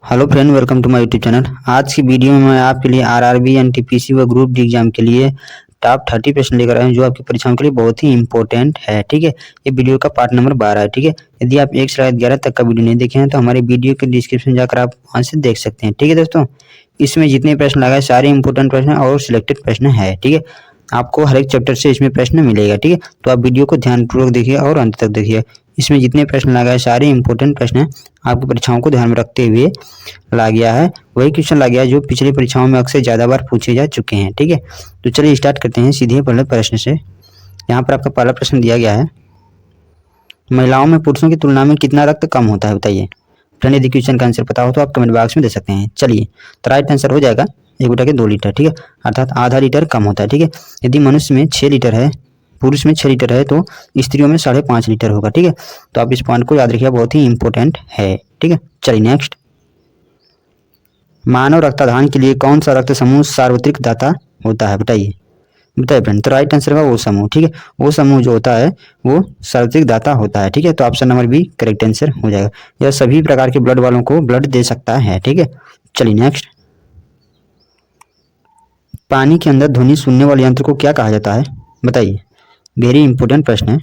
Hello friend, welcome to my YouTube channel. आज की video में मैं आपके लिए आरआरबी, एनटीपीसी व ग्रुप डी एग्जाम के लिए टॉप 30 प्रश्न लेकर आया हूं जो आपकी परीक्षाओं के लिए बहुत ही इंपॉर्टेंट है। ठीक है, ये वीडियो का पार्ट नंबर 12 है। ठीक है, यदि आप 1 से 11 तक का वीडियो नहीं देखे हैं तो हमारे वीडियो के डिस्क्रिप्शन में जाकर आप वहां से देख सकते हैं। ठीक है दोस्तों, इसमें जितने प्रश्न लगाए सारे इंपॉर्टेंट प्रश्न और सिलेक्टेड प्रश्न है। ठीक है, आपको हर एक चैप्टर से इसमें प्रश्न मिलेगा। ठीक है, तो आप वीडियो को ध्यानपूर्वक देखिए और अंत तक देखिए। इसमें जितने प्रश्न लगाए सारे इंपॉर्टेंट प्रश्न हैं, आपकी परीक्षाओं को ध्यान में रखते हुए ला गया है। वही क्वेश्चन ला गया है जो पिछली परीक्षाओं में अक्सर ज़्यादा बार पूछे जा चुके हैं। ठीक है, तो चलिए स्टार्ट करते हैं सीधे पहले प्रश्न से। यहाँ पर आपका पहला प्रश्न दिया गया है, महिलाओं में पुरुषों की तुलना में कितना रक्त कम होता है, बताइए। फ्रेंड, यदि क्वेश्चन का आंसर पता हो तो आप कमेंट बॉक्स में दे सकते हैं। चलिए, तो राइट आंसर हो जाएगा 1/2 लीटर। ठीक है, अर्थात आधा लीटर कम होता है। ठीक है, यदि मनुष्य में 6 लीटर है, पुरुष में 6 लीटर है, तो स्त्रियों में 5.5 लीटर होगा। ठीक है, तो आप इस पॉइंट को याद रखिए, बहुत ही इंपॉर्टेंट है। ठीक है, चलिए नेक्स्ट। मानव रक्तदान के लिए कौन सा रक्त समूह सार्वत्रिक दाता होता है, बताइए। बताइए फ्रेंड, तो राइट आंसर होगा वो समूह। ठीक है, वो समूह जो होता है वो सार्वत्रिक दाता होता है। ठीक है, तो option number B correct answer हो जाएगा। यह सभी प्रकार के ब्लड वालों को ब्लड दे सकता है। ठीक है, चलिए नेक्स्ट। पानी के अंदर ध्वनि सुनने वाले यंत्र को क्या कहा जाता है, बताइए। वेरी इंपॉर्टेंट प्रश्न है।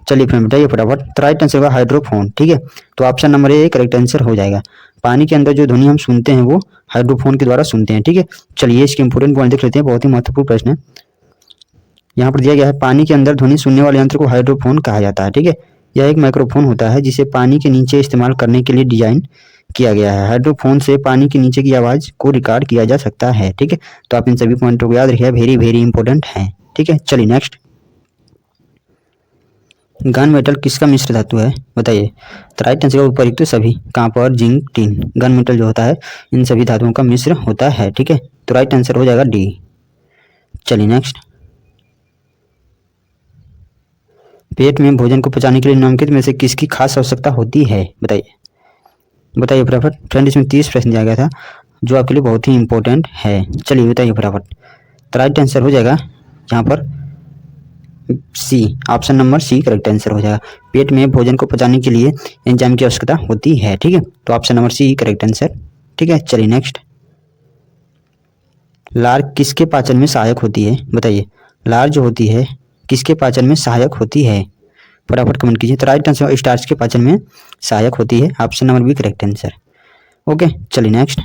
चलिए फ्रेंड बताइए फटाफट। तो राइट आंसर होगा हाइड्रोफोन। ठीक है, तो option number A correct answer हो जाएगा। पानी के अंदर जो ध्वनि हम सुनते हैं वो हाइड्रोफोन के द्वारा सुनते हैं। ठीक है, चलिए इसके इंपॉर्टेंट पॉइंट देख लेते हैं, बहुत ही महत्वपूर्ण प्रश्न है। यहाँ पर दिया गया है, पानी के अंदर ध्वनि सुनने वाले यंत्र को हाइड्रोफोन कहा जाता है। ठीक है, यह एक माइक्रोफोन होता है जिसे पानी के नीचे इस्तेमाल करने के लिए डिजाइन किया गया है। हाइड्रोफोन से पानी के नीचे की आवाज को रिकॉर्ड किया जा सकता है। ठीक है, तो आप इन सभी पॉइंटों को याद रखिए, वेरी वेरी इंपॉर्टेंट है। ठीक है, चलिए नेक्स्ट। गन मेटल किसका मिश्र धातु है, बताइए। तो राइट आंसर उपयुक्त सभी, copper, zinc, tin. Gun metal जो होता है इन सभी धातुओं का मिश्र होता है। ठीक है, तो राइट आंसर हो जाएगा डी। चलिए नेक्स्ट। पेट में भोजन को पचाने के लिए निम्नलिखित में से किसकी खास आवश्यकता होती है, बताइए। बताइए फटाफट। फ्रेंड, इसमें 30 प्रश्न दिया गया था जो आपके लिए बहुत ही इंपॉर्टेंट है। चलिए बताइए फटाफट। तो राइट आंसर हो जाएगा यहाँ पर C, option number C correct answer हो जाएगा। पेट में भोजन को पचाने के लिए एंजाइम की आवश्यकता होती है। ठीक है, तो option number C correct answer. ठीक है, चलिए नेक्स्ट। लार किसके पाचन में सहायक होती है, बताइए। लार जो होती है किसके पाचन में सहायक होती है, फटाफट कमेंट कीजिए। तो राइट आंसर स्टार्च के पाचन में सहायक होती है, option number B correct answer. Okay, चलिए नेक्स्ट।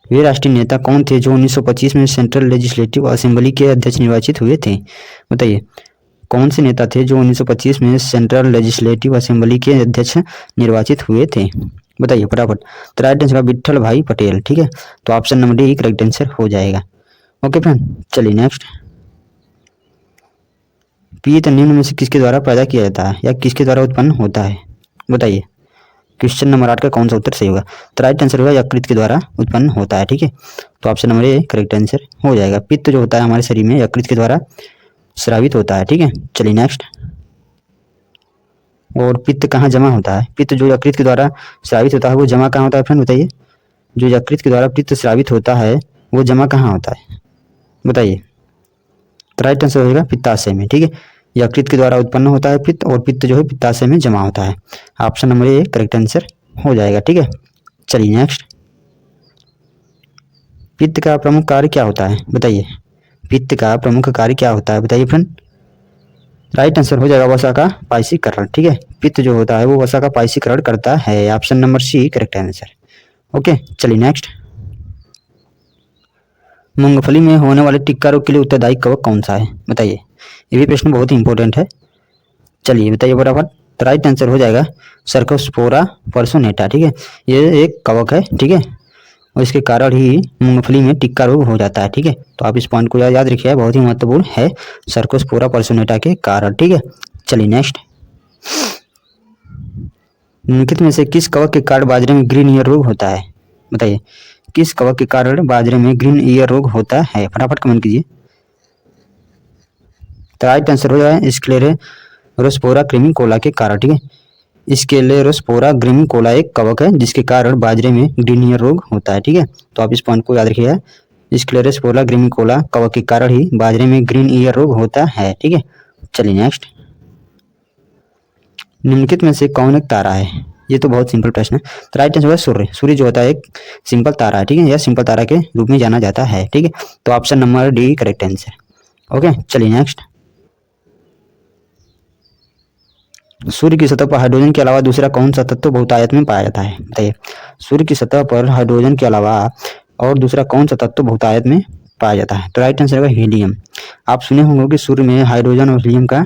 वे राष्ट्रीय नेता कौन थे जो 1925 में सेंट्रल लेजिस्लेटिव असेंबली के अध्यक्ष निर्वाचित हुए थे, बताइए। कौन से नेता थे जो 1925 में सेंट्रल लेजिस्लेटिव असेंबली के अध्यक्ष निर्वाचित हुए थे, बताइए फटाफट। तो राइट आंसर विट्ठल भाई पटेल। ठीक है, तो option number D correct answer हो जाएगा। ओके फ्रेंड, चलिए नेक्स्ट। पीत निम्न में से किसके द्वारा पैदा किया जाता है या किसके द्वारा उत्पन्न होता है, बताइए। क्वेश्चन नंबर 8 का कौन सा उत्तर सही होगा। तो राइट आंसर होगा यकृत के द्वारा उत्पन्न होता है। ठीक है, तो option number A correct answer हो जाएगा। पित्त जो होता है हमारे शरीर में यकृत के द्वारा स्रावित होता है। ठीक है, चलिए नेक्स्ट। और पित्त कहाँ जमा होता है, पित्त जो यकृत के द्वारा स्रावित होता है वो जमा कहाँ होता है, फ्रेंड बताइए। जो यकृत के द्वारा पित्त स्रावित होता है वो जमा कहाँ होता है, बताइए। तो राइट आंसर होगा पित्ताशय में। ठीक है, यकृत के द्वारा उत्पन्न होता है पित्त, और पित्त जो है पित्ताशय में जमा होता है, option number A correct answer हो जाएगा। ठीक है, चलिए नेक्स्ट। पित्त का प्रमुख कार्य क्या होता है, बताइए। पित्त का प्रमुख कार्य क्या होता है, बताइए फ्रेंड। राइट आंसर हो जाएगा वसा का पायसीकरण। ठीक है, पित्त जो होता है वो वसा का पायसीकरण करता है, option number C correct answer. Okay, चलिए नेक्स्ट। मूंगफली में होने वाले टिक्का रोग के लिए उत्तरदायी कवक कौन सा है, बताइए। ये भी प्रश्न बहुत ही इंपॉर्टेंट है, चलिए बताइए बराबर। तो राइट आंसर हो जाएगा सर्कोस्पोरा पर्सोनेटा। ठीक है, ये एक कवक है। ठीक है, और इसके कारण ही मूंगफली में टिक्का रोग हो जाता है। ठीक है, तो आप इस पॉइंट को याद रखिए, बहुत ही महत्वपूर्ण है, सर्कोस्पोरा पर्सोनेटा के कारण। ठीक है, चलिए नेक्स्ट। निम्नलिखित में से किस कवक के कारण बाजरे में ग्रीन ईयर रोग होता है, बताइए। किस कवक के कारण बाजरे में ग्रीन ईयर रोग होता है, फटाफट कमेंट कीजिए। तो राइट आंसर हो जाएगा स्क्लेरोस्पोरा क्रीमिकोला के कारण। ठीक है, स्क्लेरोस्पोरा क्रीमिकोला एक कवक है जिसके कारण बाजरे में ग्रीन ईयर रोग होता है। ठीक है, तो आप इस पॉइंट को याद रखिएगा, स्क्लेरोस्पोरा क्रीमिकोला कवक के कारण ही बाजरे में ग्रीन ईयर रोग होता है। ठीक है, चलिए नेक्स्ट। निम्नलिखित में से कौन एक तारा है, ये तो बहुत सिंपल प्रश्न है। तो राइट आंसर होगा सूर्य। सूर्य जो होता है एक सिंपल तारा है, ठीक है, यह सिंपल तारा के रूप में जाना जाता है, ठीक है। तो option number D correct answer. Okay, चलिए नेक्स्ट। सूर्य की सतह पर हाइड्रोजन के अलावा दूसरा कौन सा तत्व बहुतायत में पाया जाता है, बताइए। सूर्य की सतह पर हाइड्रोजन के अलावा और दूसरा कौन सा तत्व बहुतायत में पाया जाता है? तो राइट आंसर होगा हीलियम। आप सुने होंगे कि सूर्य में हाइड्रोजन और हीलियम का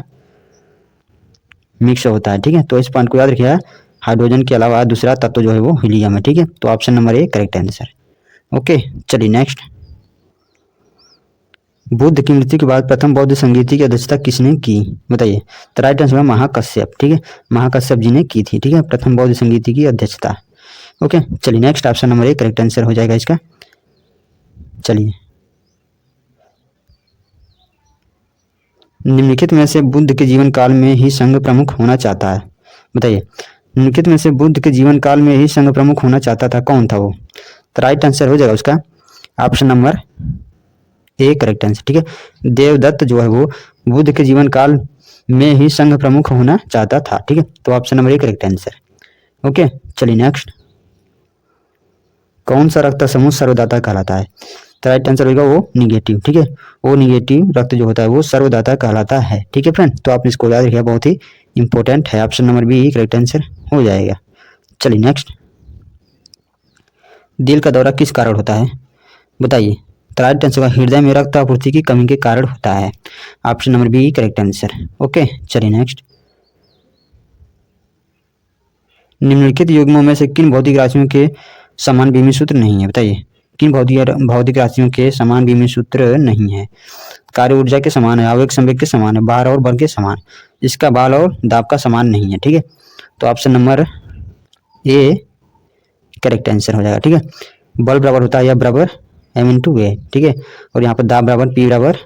मिक्स होता है, ठीक है। तो इस पॉइंट को याद रखिएगा, हाइड्रोजन के अलावा दूसरा तत्व जो है वो हीलियम है, ठीक है। तो option number A correct answer. Okay, चलिए नेक्स्ट। बुद्ध की मृत्यु के बाद प्रथम बौद्ध संगीति की अध्यक्षता किसने की, बताइए। तो राइट आंसर महाकश्यप, ठीक है, महाकश्यप जी ने की थी, ठीक है, प्रथम बौद्ध संगीति की अध्यक्षता। ओके, चलिए next. Option number A correct answer हो जाएगा इसका। चलिए, निम्नलिखित में से बुद्ध के जीवन काल में ही संघ प्रमुख होना चाहता है, बताइए। निम्नलिखित में से बुद्ध के जीवन काल में ही संघ प्रमुख होना चाहता था, कौन था वो? तो राइट आंसर हो जाएगा उसका option number A correct answer, ठीक है। देवदत्त जो है वो बुद्ध के जीवन काल में ही संघ प्रमुख होना चाहता था, ठीक है। तो option number A correct answer. Okay, चलिए नेक्स्ट। कौन सा रक्त समूह सर्वदाता कहलाता है? तो राइट आंसर होगा वो निगेटिव, ठीक है। वो निगेटिव रक्त जो होता है वो सर्वदाता कहलाता है, ठीक है फ्रेंड। तो आप इसको याद रखिए, बहुत ही इंपॉर्टेंट है। Option number B correct answer हो जाएगा। चलिए नेक्स्ट। दिल का दौरा किस कारण होता है, बताइए। तो राइट आंसर होगा हृदय में रक्त आपूर्ति की कमी के कारण होता है। Option number B correct answer. Okay, चलिए नेक्स्ट। निम्नलिखित युग्मों में से किन भौतिक राशियों के समान विमीय सूत्र नहीं है, बताइए। किन भौतिक राशियों के समान विमीय सूत्र नहीं है? कार्य ऊर्जा के समान है, आवेग संवेग के समान है, भार और बल के समान, इसका बल और दाब का समान नहीं है, ठीक है। तो option number A correct answer हो जाएगा, ठीक है। बल बराबर होता है या बराबर m/a, ठीक है। और यहाँ पर दाब बराबर p बराबर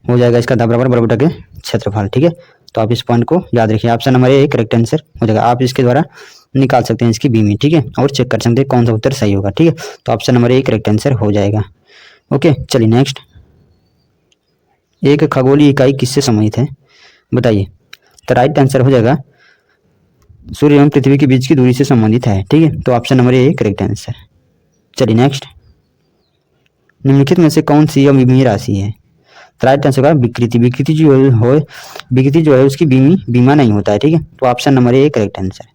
हो जाएगा, इसका दाब बराबर बल बटा के क्षेत्रफल, ठीक है। तो आप इस पॉइंट को याद रखिए। Option number A correct answer हो जाएगा। आप इसके द्वारा निकाल सकते हैं इसकी बीमी, ठीक है, और चेक कर सकते हैं कौन सा उत्तर सही होगा, ठीक है। तो option number A correct answer हो जाएगा। ओके, चलिए नेक्स्ट। एक खगोलीय इकाई किससे संबंधित है, बताइए। तो राइट आंसर हो जाएगा सूर्य एवं पृथ्वी के बीच की दूरी से संबंधित है, ठीक है। तो option number A correct answer. चलिए नेक्स्ट। निम्नलिखित में से कौन सी अविमीय राशि है? तो राइट आंसर होगा विकृति। विकृति जो है उसकी बीमा नहीं होता है, ठीक है। तो option number A correct answer.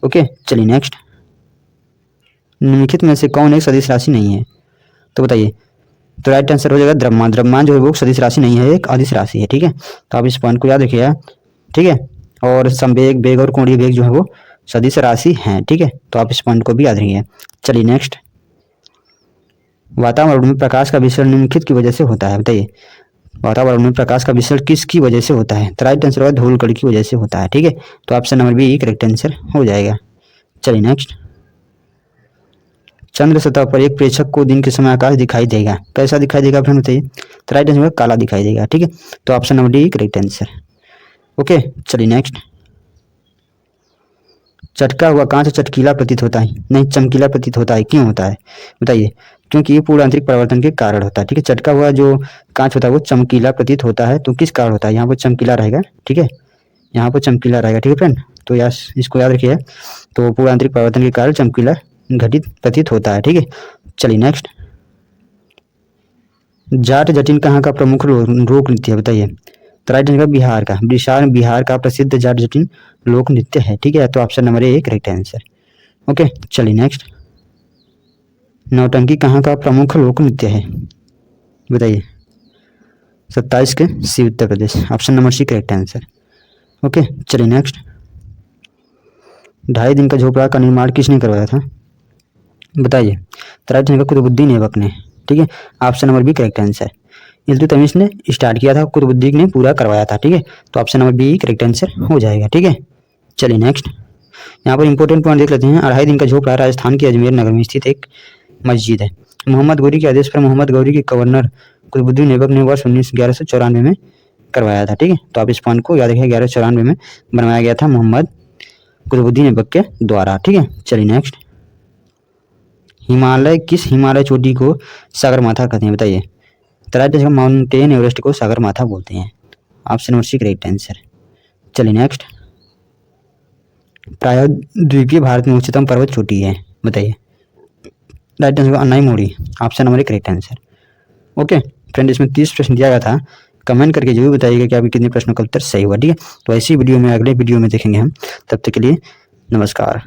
Okay, चलिए नेक्स्ट। निम्नलिखित में से कौन एक सदिश राशि नहीं है, तो बताइए। तो राइट आंसर हो जाएगा द्रव्यमान। द्रव्यमान जो है वो सदिश राशि नहीं है, एक अदिश राशि है, ठीक है। तो आप इस पॉइंट को याद रखिएगा, ठीक है। और संवेग, वेग और कोणीय वेग जो है वो सदिश राशि हैं, ठीक है। तो आप इस पॉइंट को भी याद रखिए। चलिए नेक्स्ट। वातावरण में प्रकाश का विसरण निम्नलिखित की वजह से होता है, बताइए। वातावरण में प्रकाश का विसरण किसकी वजह से होता है? तो राइट आंसर होगा धूल कण की वजह से होता है, ठीक है। तो option number B correct answer हो जाएगा। चलिए नेक्स्ट। चंद्र सतह पर एक प्रेक्षक को दिन के समय आकाश दिखाई देगा, कैसा दिखाई देगा फ्रेंड, बताइए। तो राइट आंसर काला दिखाई देगा, ठीक है। तो option number D correct answer. Okay, चलिए नेक्स्ट। चटका हुआ कांच चटकीला प्रतीत होता है, नहीं चमकीला प्रतीत होता है, क्यों होता है, बताइए। क्योंकि ये पूर्ण आंतरिक परिवर्तन के कारण होता है, ठीक है। चटका हुआ जो कांच होता है वो चमकीला प्रतीत होता है, तो किस कारण होता है? यहाँ पर चमकीला रहेगा, ठीक है, यहाँ पर चमकीला रहेगा, ठीक है फ्रेंड। तो यस, इसको याद रखिए। तो पूर्ण आंतरिक परिवर्तन के कारण चमकीला घटित प्रतीत होता है, ठीक है। चलिए नेक्स्ट। जाट जटिन कहाँ का प्रमुख लोक नृत्य है, बताइए। तो राइट आंसर बिहार का। बिहार का प्रसिद्ध जाट जटिन लोक नृत्य है, ठीक है। तो option number A correct answer. Okay, चलिए नेक्स्ट। नौटंकी कहाँ का प्रमुख लोक नृत्य है, बताइए। 27 के C, Uttar Pradesh. Option number C correct answer. Okay, चलिए नेक्स्ट। 2.5 दिन का झोपड़ा का निर्माण किसने करवाया था, बताइए। तो राइट आंसर कुतुबुद्दीन ऐबक ने, ठीक है। Option number B correct answer. Iltutmish ने स्टार्ट किया था, कुतुबुद्दीन ने पूरा करवाया था, ठीक है। तो option number B correct answer हो जाएगा, ठीक है। चलिए नेक्स्ट। यहाँ पर इंपॉर्टेंट पॉइंट देख लेते हैं। 2.5 दिन का झोपड़ा राजस्थान के अजमेर नगर में स्थित एक मस्जिद है। मोहम्मद गौरी के आदेश पर मोहम्मद गौरी के गवर्नर कुतुबुद्दीन ऐबक ने वर्ष 1194 में करवाया था, ठीक है। तो आप इस पॉइंट को याद रखिए, 1194 में बनवाया गया था मोहम्मद कुतुबुद्दीन ऐबक के द्वारा, ठीक है। चलिए नेक्स्ट। किस हिमालय चोटी को सागरमाथा कहते हैं, बताइए। तो राइट आंसर माउंटेन एवरेस्ट को सागरमाथा बोलते हैं। Option number C correct answer. चलिए नेक्स्ट। प्रायद्वीपीय भारत में उच्चतम पर्वत चोटी है? बताइए। Right answer Anamudi, option number 1 correct answer. Okay friend, इसमें 30 प्रश्न दिया गया था। कमेंट करके जरूर बताइएगा कि आपके कितने प्रश्नों का उत्तर सही हुआ। ठीक है, तो ऐसी वीडियो में अगले वीडियो में देखेंगे हम। तब तक के लिए नमस्कार।